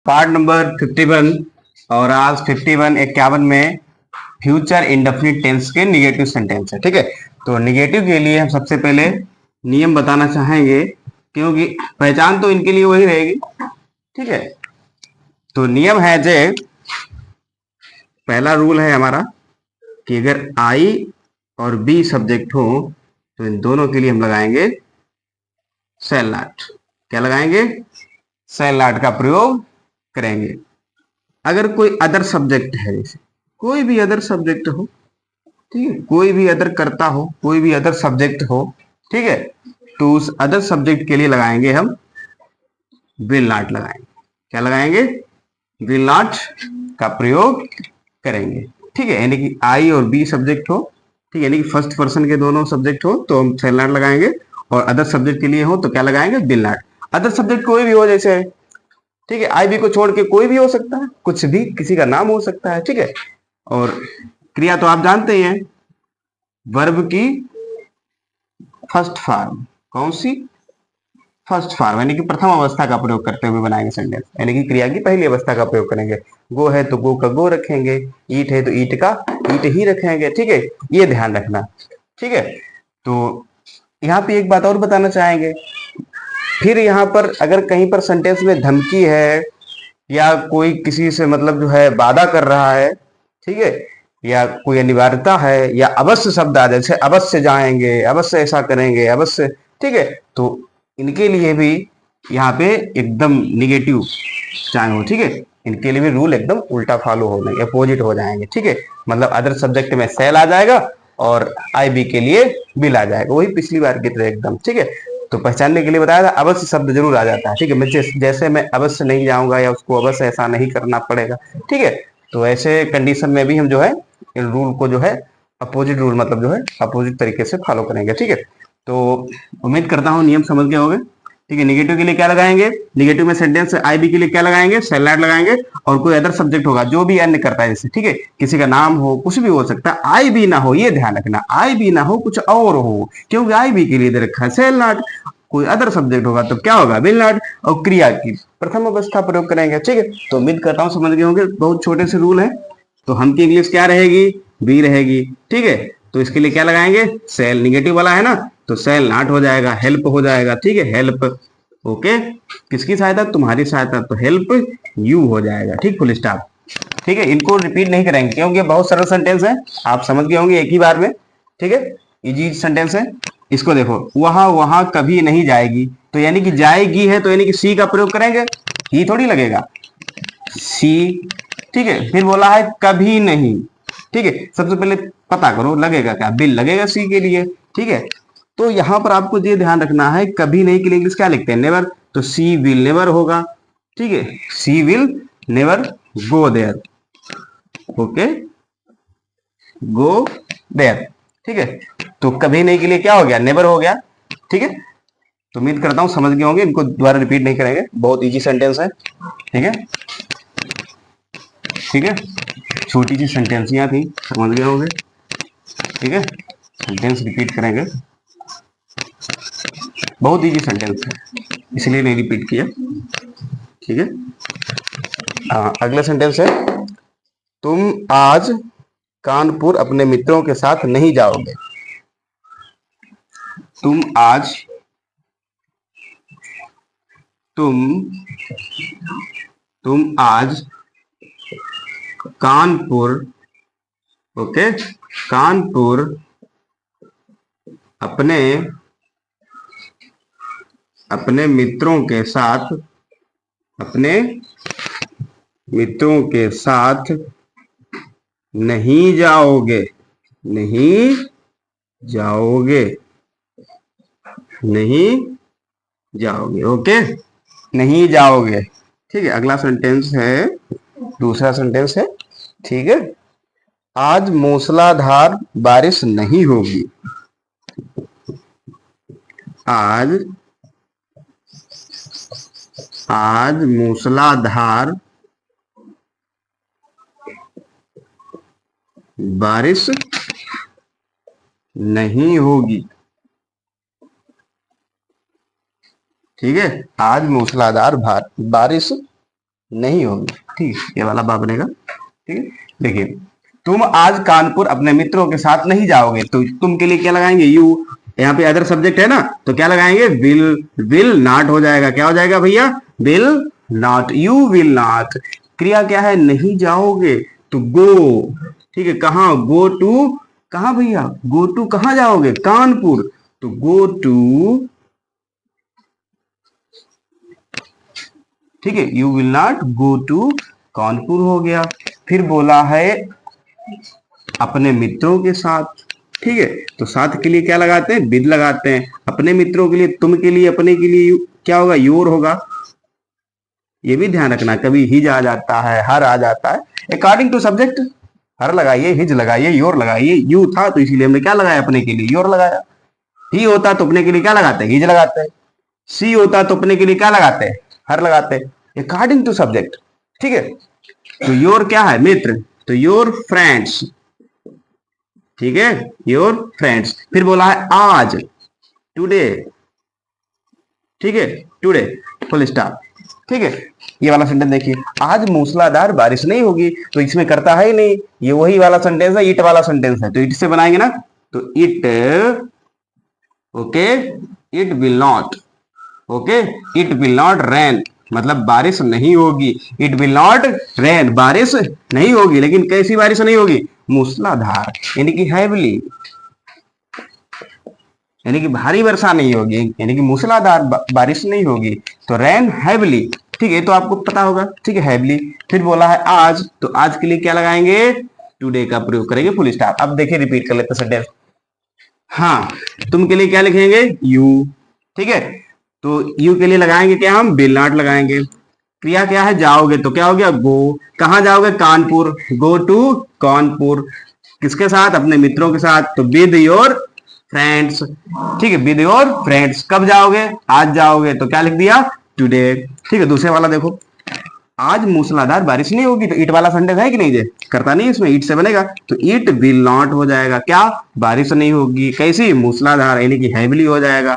Part number 51 और आज 51 में फ्यूचर इंडेफिनिट टेंस के निगेटिव सेंटेंस है। ठीक है, तो निगेटिव के लिए हम सबसे पहले नियम बताना चाहेंगे, क्योंकि पहचान तो इनके लिए वही रहेगी। ठीक है, तो नियम है जे पहला रूल है हमारा कि अगर आई और बी सब्जेक्ट हो तो इन दोनों के लिए हम लगाएंगे सेल नॉट। क्या लगाएंगे? सेल नॉट का प्रयोग करेंगे। अगर कोई अदर सब्जेक्ट है, जैसे कोई भी अदर सब्जेक्ट हो, ठीक है, कोई भी अदर करता हो, कोई भी अदर सब्जेक्ट हो, ठीक है, तो उस अदर सब्जेक्ट के लिए लगाएंगे हम विल नॉट लगाएंगे। क्या लगाएंगे? विल नॉट का प्रयोग करेंगे। ठीक है, यानी कि आई और बी सब्जेक्ट हो, ठीक है, यानी कि फर्स्ट पर्सन के दोनों सब्जेक्ट हो तो हम सेल नॉट लगाएंगे, और अदर सब्जेक्ट के लिए हो तो क्या लगाएंगे? Will not. अदर सब्जेक्ट कोई भी हो, जैसे ठीक है, आई बी को छोड़ के कोई भी हो सकता है, कुछ भी, किसी का नाम हो सकता है। ठीक है, और क्रिया तो आप जानते ही हैं, वर्ब की फर्स्ट फॉर्म। कौन सी? फर्स्ट फॉर्म, यानी कि प्रथम अवस्था का प्रयोग करते हुए बनाएंगे सेंटेंस, यानी कि क्रिया की पहली अवस्था का प्रयोग करेंगे। गो है तो गो का गो रखेंगे, ईट है तो ईट का ईट ही रखेंगे। ठीक है, ये ध्यान रखना। ठीक है, तो यहाँ पे एक बात और बताना चाहेंगे, फिर यहाँ पर अगर कहीं पर सेंटेंस में धमकी है या कोई किसी से मतलब जो है वादा कर रहा है, ठीक है, या कोई अनिवार्यता है, या अवश्य शब्द आ जाए, जैसे अवश्य जाएंगे, अवश्य ऐसा करेंगे, अवश्य, ठीक है, तो इनके लिए भी यहाँ पे एकदम निगेटिव चाहे हो। ठीक है, इनके लिए भी रूल एकदम उल्टा फॉलो हो जाएंगे, अपोजिट हो जाएंगे। ठीक है, मतलब अदर सब्जेक्ट में सेल आ जाएगा और आई बी के लिए बिल आ जाएगा, वही पिछली बार की तरह एकदम। ठीक है, तो पहचानने के लिए बताया था, अवश्य शब्द जरूर आ जाता है। ठीक है, मैं जैसे मैं अवश्य नहीं जाऊंगा या उसको अवश्य ऐसा नहीं करना पड़ेगा। ठीक है, तो ऐसे कंडीशन में भी हम जो है इन रूल को जो है अपोजिट रूल, मतलब जो है अपोजिट तरीके से फॉलो करेंगे। ठीक है, तो उम्मीद करता हूँ नियम समझ गए होंगे। ठीक है, निगेटिव के लिए क्या लगाएंगे? निगेटिव में सेंटेंस आई बी के लिए क्या लगाएंगे? सेल नॉट लगाएंगे, और कोई अदर सब्जेक्ट होगा जो भी अन्य करता है, जैसे ठीक है, किसी का नाम हो, कुछ भी हो सकता है, आई बी ना हो, ये ध्यान रखना, आई बी ना हो, कुछ और हो, क्योंकि आई बी के लिए दे रखा है सेल नॉट। कोई अदर सब्जेक्ट होगा तो क्या होगा? विल नॉट, और क्रिया की प्रथम अवस्था प्रयोग करेंगे। ठीक है, तो उम्मीद करता हूँ समझ गए होंगे, बहुत छोटे से रूल है। तो हम की इंग्लिश क्या रहेगी? बी रहेगी। ठीक है, तो इसके लिए क्या लगाएंगे? सेल, निगेटिव वाला है ना, तो सेल नॉट हो जाएगा, हेल्प हो जाएगा। ठीक है, हेल्प, ओके, किसकी सहायता? तुम्हारी सहायता, तो हेल्प यू हो जाएगा। ठीक, फुल स्टॉप। ठीक है, इनको रिपीट नहीं करेंगे क्योंकि बहुत सरल सेंटेंस है, आप समझ गए होंगे एक ही बार में। ठीक है, इजी सेंटेंस है। इसको देखो, वहां वहां कभी नहीं जाएगी, तो यानी कि जाएगी है, तो यानी कि सी का प्रयोग करेंगे, ही थोड़ी लगेगा, सी। ठीक है, फिर बोला है कभी नहीं। ठीक है, सबसे पहले पता करो लगेगा क्या? बिल लगेगा सी के लिए। ठीक है, तो यहां पर आपको ये ध्यान रखना है, कभी नहीं के लिए इंग्लिश क्या लिखते हैं? नेवर, तो सी विल नेवर होगा। ठीक है, she will never go there. Okay, go there. ठीक है, तो कभी नहीं के लिए क्या हो गया? नेवर हो गया। ठीक है, तो उम्मीद करता हूं समझ गए होंगे, इनको दोबारा रिपीट नहीं करेंगे, बहुत इजी सेंटेंस है। ठीक है, ठीक है, छोटी सी सेंटेंसियां थी, समझ गए होंगे। ठीक है, सेंटेंस रिपीट करेंगे, बहुत इजी सेंटेंस है, इसलिए नहीं रिपीट किया। ठीक है, अगला सेंटेंस है, तुम आज कानपुर अपने मित्रों के साथ नहीं जाओगे। तुम आज, तुम तुम आज कानपुर, ओके, कानपुर अपने अपने मित्रों के साथ, अपने मित्रों के साथ नहीं जाओगे, नहीं जाओगे, नहीं जाओगे। ओके, नहीं जाओगे। ठीक है, अगला सेंटेंस है, दूसरा सेंटेंस है, ठीक है, आज मूसलाधार बारिश नहीं होगी। आज आज मूसलाधार बारिश नहीं होगी। ठीक है, आज मूसलाधार बारिश नहीं होगी। ठीक है, ये वाला बा बनेगा। ठीक है, देखिए, तुम आज कानपुर अपने मित्रों के साथ नहीं जाओगे, तो तुम के लिए क्या लगाएंगे, यू। यहाँ पे अदर सब्जेक्ट है ना, तो क्या लगाएंगे, विल नॉट हो जाएगा। क्या हो जाएगा भैया, will not, you will not. क्रिया क्या है, नहीं जाओगे, तो गो। ठीक है, कहाँ, गो टू, कहाँ भैया, गो टू कहाँ जाओगे, कानपुर, तो गो टू। ठीक है, you will not go to Kanpur हो गया। फिर बोला है अपने मित्रों के साथ। ठीक है, तो साथ के लिए क्या लगाते हैं, विद लगाते हैं। अपने मित्रों के लिए, तुम के लिए, अपने के लिए क्या होगा, योर होगा। ये भी ध्यान रखना, कभी हिज आ जाता है, हर आ जाता है। अकॉर्डिंग टू सब्जेक्ट हर लगाइए, हिज लगाइए, योर लगाइए। यू था तो इसीलिए हमने क्या लगाया, अपने के लिए योर लगाया। ही होता तो अपने के लिए क्या लगाते हैं, हिज लगाते हैं। सी होता तो अपने के लिए क्या लगाते हैं, हर लगाते हैं। According to subject. ठीक है, तो योर क्या है, मित्र, तो योर फ्रेंड्स। ठीक है, योर फ्रेंड्स। फिर बोला है आज, टुडे। ठीक है, टुडे, फुल स्टॉप। ठीक है, ये वाला सेंटेंस देखिए, आज मूसलाधार बारिश नहीं होगी, तो इसमें करता है ही नहीं, ये वही वाला सेंटेंस है, इट वाला सेंटेंस है, तो इट से बनाएंगे ना, तो it, okay, it will not, okay, it will not rain, मतलब बारिश नहीं होगी। इट विल नॉट रेन, बारिश नहीं होगी, लेकिन कैसी बारिश नहीं होगी, मूसलाधार, यानी कि हैवली, यानी कि भारी वर्षा नहीं होगी, यानी कि मूसलाधार बारिश नहीं होगी, तो रेन हैवली। ठीक है, तो आपको पता होगा। ठीक है, हैवली। फिर बोला है आज, तो आज के लिए क्या लगाएंगे, टुडे का प्रयोग करेंगे, फुल स्टॉप। अब देखिए, रिपीट कर लेते सेंटेंस। हाँ, तुम के लिए क्या लिखेंगे, यू। ठीक है, तो यू के लिए लगाएंगे क्या, हम विल नॉट लगाएंगे। क्रिया क्या है, जाओगे, तो क्या हो गया, गो। कहां जाओगे, कानपुर, गो टू कानपुर। किसके साथ, अपने मित्रों के साथ, तो विद योर फ्रेंड्स। ठीक है, विद योर फ्रेंड्स। कब जाओगे, आज जाओगे, तो क्या लिख दिया, टुडे। ठीक है, दूसरे वाला देखो, आज मूसलाधार बारिश नहीं होगी, तो इट वाला सेंटेंस है कि नहीं, जे करता नहीं, इसमें इट से बनेगा, तो इट विल नॉट हो जाएगा। क्या, बारिश नहीं होगी, कैसी, मूसलाधार, यानी कि हैवली हो जाएगा।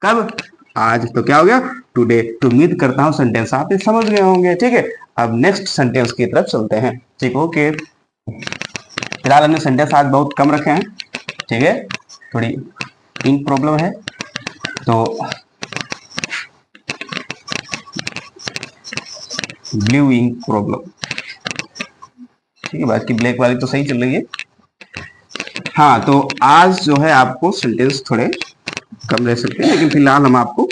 कब, आज, तो क्या हो गया, टुडे। तो उम्मीद करता हूं सेंटेंस आप समझ गए होंगे। ठीक है, अब नेक्स्ट सेंटेंस की तरफ चलते हैं। ठीक, ओके। फिलहाल हमने सेंटेंस आज बहुत कम रखे हैं। ठीक है, थोड़ी इंक प्रॉब्लम है, तो ब्लू इंक प्रॉब्लम। ठीक है, बाकी ब्लैक वाली तो सही चल रही है। हाँ, तो आज जो है आपको सेंटेंस थोड़े कम रह सकते हैं, लेकिन फिलहाल हम आपको,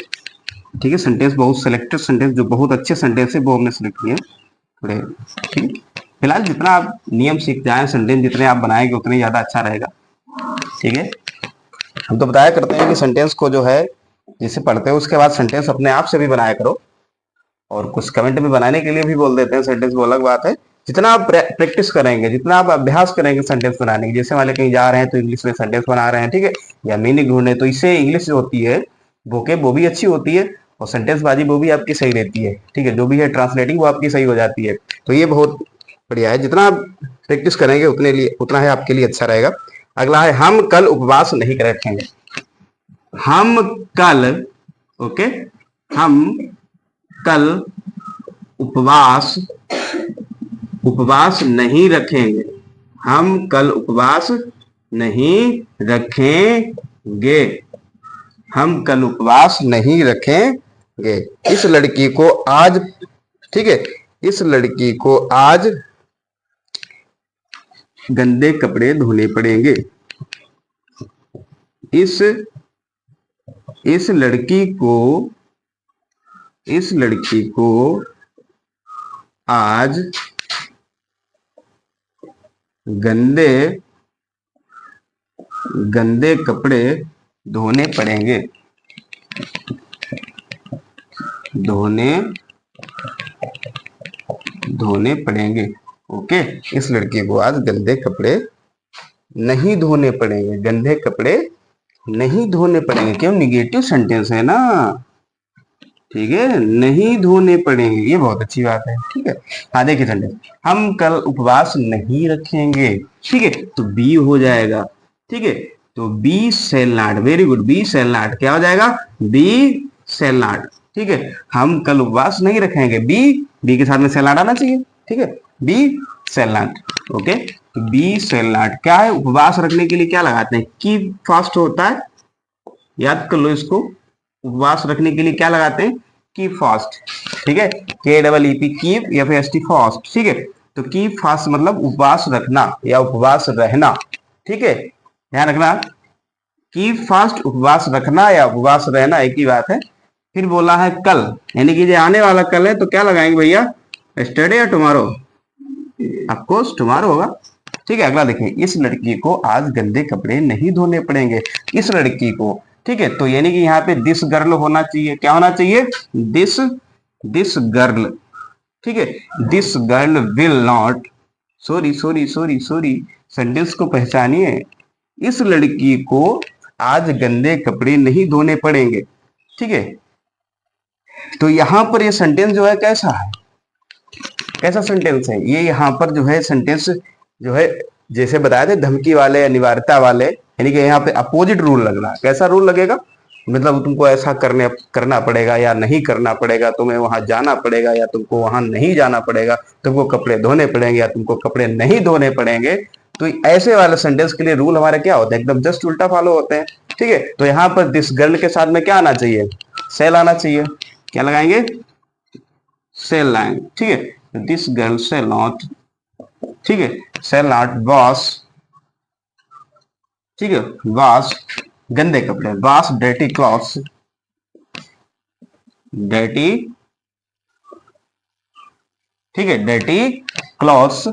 ठीक है, सेंटेंस बहुत सिलेक्टेड सेंटेंस, जो बहुत अच्छे सेंटेंस है, वो हमने सिलेक्ट किए थोड़े। ठीक है, फिलहाल जितना आप नियम सीख जाए, सेंटेंस जितने आप बनाएंगे उतने ज्यादा अच्छा रहेगा। ठीक है, हम तो बताया करते हैं कि सेंटेंस को जो है, जिसे पढ़ते हो उसके बाद सेंटेंस अपने आप से भी बनाया करो, और कुछ कमेंट में बनाने के लिए भी बोल देते हैं सेंटेंस, वो अलग बात है। जितना आप प्रैक्टिस करेंगे, जितना आप अभ्यास करेंगे सेंटेंस बनाने की, जैसे वाले कहीं जा रहे हैं तो इंग्लिश में सेंटेंस बना रहे हैं, ठीक है, या मीनिंग ढूंढने, तो इससे इंग्लिश जो होती है, वोकेब वो भी अच्छी होती है, और सेंटेंस बाजी वो भी आपकी सही रहती है। ठीक है, जो भी है ट्रांसलेटिंग वो आपकी सही हो जाती है। तो ये बहुत बढ़िया है, जितना आप प्रैक्टिस करेंगे उतने लिए उतना है आपके लिए अच्छा रहेगा। अगला है, हम कल उपवास नहीं रखेंगे। हम कल, ओके, हम कल उपवास उपवास नहीं रखेंगे। हम कल उपवास नहीं रखेंगे। हम कल उपवास नहीं रखेंगे। इस लड़की को आज, ठीक है, इस लड़की को आज गंदे कपड़े धोने पड़ेंगे। इस लड़की को आज गंदे कपड़े धोने पड़ेंगे। धोने पड़ेंगे। ओके, इस लड़की को आज गंदे कपड़े नहीं धोने पड़ेंगे। गंदे कपड़े नहीं धोने पड़ेंगे, क्यों, निगेटिव सेंटेंस है ना। ठीक है, नहीं धोने पड़ेंगे, ये बहुत अच्छी बात है। ठीक है, हाँ देखिए सेंटेंस, हम कल उपवास नहीं रखेंगे। ठीक है, तो बी हो जाएगा। ठीक है, तो be sell not, very good, be sell not क्या हो जाएगा, बी सेल नॉट। ठीक है, हम कल उपवास नहीं रखेंगे, बी बी के साथ में सेल नॉट आना चाहिए, ठीक है, be sell not, okay. Be sell not क्या है, उपवास रखने के लिए क्या लगाते हैं, कीप फास्ट होता है, याद कर लो इसको, उपवास रखने के लिए क्या लगाते हैं, कीप फास्ट, ठीक है, के डबल ई पी कीप या फिर एस टी फास्ट, ठीक है। तो कीप फास्ट मतलब उपवास रखना या उपवास रहना, ठीक है, ध्यान रखना, कीप फास्ट उपवास रखना या उपवास रहना एक ही बात है। फिर बोला है कल, यानी कि जो आने वाला कल है, तो क्या लगाएंगे भैया, यस्टरडे या टुमारो, ऑफकोर्स टुमारो होगा, ठीक है। अगला देखिए, इस लड़की को आज गंदे कपड़े नहीं धोने पड़ेंगे, इस लड़की को, ठीक है, तो यानी कि यहाँ पे दिस गर्ल होना चाहिए, क्या होना चाहिए, दिस दिस गर्ल, ठीक है, this girl will not, sorry sorry sorry sorry, sentence को पहचानिए, इस लड़की को आज गंदे कपड़े नहीं धोने पड़ेंगे, ठीक है। तो यहां पर ये सेंटेंस जो है कैसा है, कैसा सेंटेंस है ये, यहाँ पर जो है सेंटेंस जो है जैसे बताया थे धमकी वाले, अनिवार्यता वाले, यानी कि यहाँ पे अपोजिट रूल लग रहा है। कैसा रूल लगेगा, मतलब तुमको ऐसा करना पड़ेगा या नहीं करना पड़ेगा, तुम्हें वहां जाना पड़ेगा या तुमको वहां नहीं जाना पड़ेगा, तुमको कपड़े धोने पड़ेंगे या तुमको कपड़े नहीं धोने पड़ेंगे। तो ऐसे वाले सेंटेंस के लिए रूल हमारे क्या होते हैं, एकदम जस्ट उल्टा फॉलो होते हैं, ठीक है। तो यहाँ पर दिस गर्ल के साथ में क्या आना चाहिए, सेल आना चाहिए, क्या लगाएंगे, सेल लाएंगे, ठीक है। दिस गर्ल सेल नॉट, ठीक है, सेल नॉट वॉश, ठीक है, वॉश गंदे कपड़े, वॉश डर्टी क्लॉथ्स, डर्टी, ठीक है, डर्टी क्लॉथ्स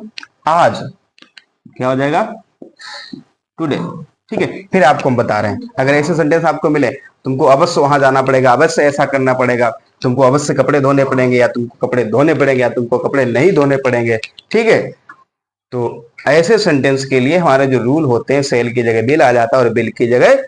आज, क्या हो जाएगा, टुडे, ठीक है। फिर आपको हम बता रहे हैं, अगर ऐसे सेंटेंस आपको मिले, तुमको अवश्य वहां जाना पड़ेगा, अवश्य ऐसा करना पड़ेगा, तुमको अवश्य कपड़े धोने पड़ेंगे या तुमको कपड़े धोने पड़ेंगे या तुमको कपड़े नहीं धोने पड़ेंगे, ठीक है। तो ऐसे सेंटेंस के लिए हमारे जो रूल होते हैं, सेल की जगह बिल आ जाता है और बिल की जगह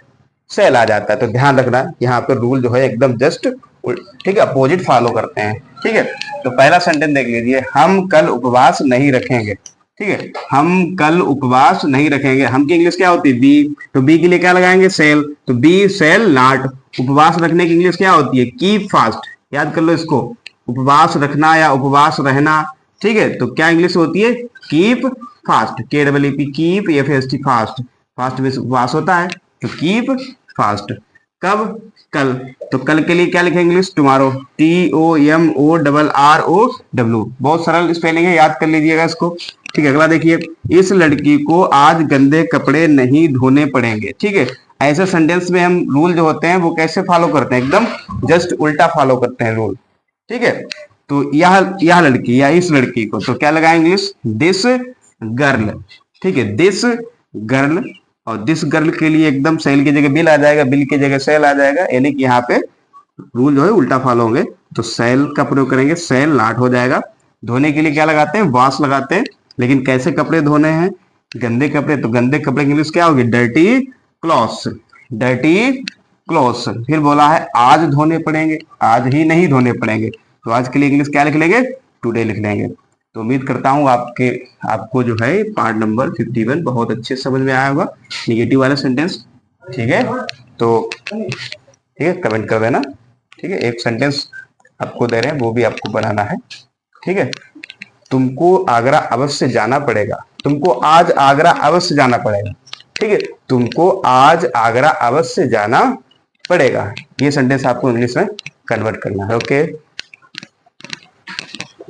सेल आ जाता है। तो ध्यान रखना, यहाँ पे रूल जो है एकदम जस्ट, ठीक है, अपोजिट फॉलो करते हैं, ठीक है। तो पहला सेंटेंस देख लीजिए, हम कल उपवास नहीं रखेंगे, ठीक है, हम कल उपवास नहीं रखेंगे, हम की इंग्लिश क्या होती है, बी, तो बी के लिए क्या लगाएंगे, सेल, तो बी सेल नॉट, उपवास रखने की इंग्लिश क्या होती है, कीप फास्ट, याद कर लो इसको, उपवास रखना या उपवास रहना, ठीक है, तो क्या इंग्लिश होती है, कीप फास्ट, के डबल ई पी कीप या फिर एस टी फास्ट, फास्ट में उपवास होता है, तो कीप फास्ट, कब, कल, तो कल के लिए क्या लिखेंगे English, tomorrow, T O M O double R O W, बहुत सरल स्पेलिंग है, याद कर लीजिएगा इसको, ठीक है। अगला देखिए, इस लड़की को आज गंदे कपड़े नहीं धोने पड़ेंगे, ठीक है। ऐसे सेंटेंस में हम रूल जो होते हैं वो कैसे फॉलो करते हैं, एकदम जस्ट उल्टा फॉलो करते हैं रूल, ठीक है। तो यह लड़की या इस लड़की को, तो क्या लगाएंगे इंग्लिश, दिस गर्ल, ठीक है, दिस गर्ल, और दिस गर्ल के लिए एकदम सेल की जगह बिल आ जाएगा, बिल की जगह सेल आ जाएगा, यानी कि यहाँ पे रूल जो है उल्टा फॉलो होंगे, तो सेल का प्रयोग करेंगे, सेल नॉट हो जाएगा। धोने के लिए क्या लगाते हैं, वॉश लगाते हैं, लेकिन कैसे कपड़े धोने हैं, गंदे कपड़े, तो गंदे कपड़े की इंग्लिश क्या होगी, डर्टी क्लॉथ्स, डर्टी क्लॉथ्स। फिर बोला है आज धोने पड़ेंगे, आज ही नहीं धोने पड़ेंगे, तो आज के लिए इंग्लिश क्या लिख लेंगे, टुडे लिख लेंगे। तो उम्मीद करता हूँ आपको जो है पार्ट नंबर 51 बहुत अच्छे समझ में आया होगा, निगेटिव वाला सेंटेंस, ठीक है। तो ठीक है, कमेंट कर देना, ठीक है। एक सेंटेंस आपको दे रहे हैं, वो भी आपको बनाना है, ठीक है। तुमको आगरा अवश्य जाना पड़ेगा, तुमको आज आगरा अवश्य जाना पड़ेगा, ठीक है, तुमको आज आगरा अवश्य जाना पड़ेगा, ये सेंटेंस आपको इंग्लिश में कन्वर्ट करना है, ओके।